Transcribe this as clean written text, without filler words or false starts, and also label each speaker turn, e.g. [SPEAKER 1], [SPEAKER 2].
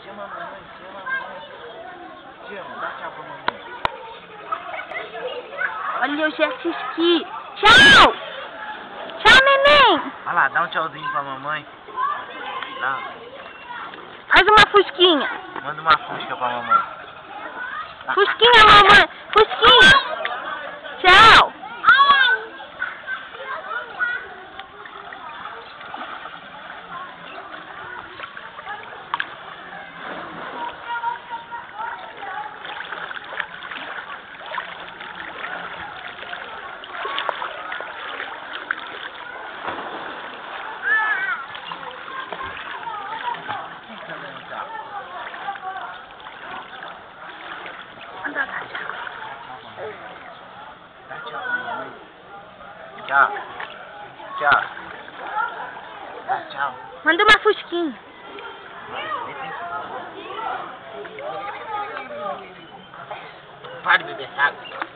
[SPEAKER 1] Chama a mamãe, chama a mamãe. Chama, dá tchau pra mamãe.
[SPEAKER 2] Olha o jet ski. Tchau! Tchau, neném!
[SPEAKER 1] Olha lá, dá um tchauzinho pra mamãe. Dá.
[SPEAKER 2] Faz uma fusquinha.
[SPEAKER 1] Manda uma fusca pra mamãe.
[SPEAKER 2] Fusquinha, mamãe. Fusquinha. Tchau. Anda, dá tchau.
[SPEAKER 1] Dá tchau pra mamãe. Tchau. Tchau. Dá tchau.
[SPEAKER 2] Manda uma fusquinha.
[SPEAKER 1] Para de beber água.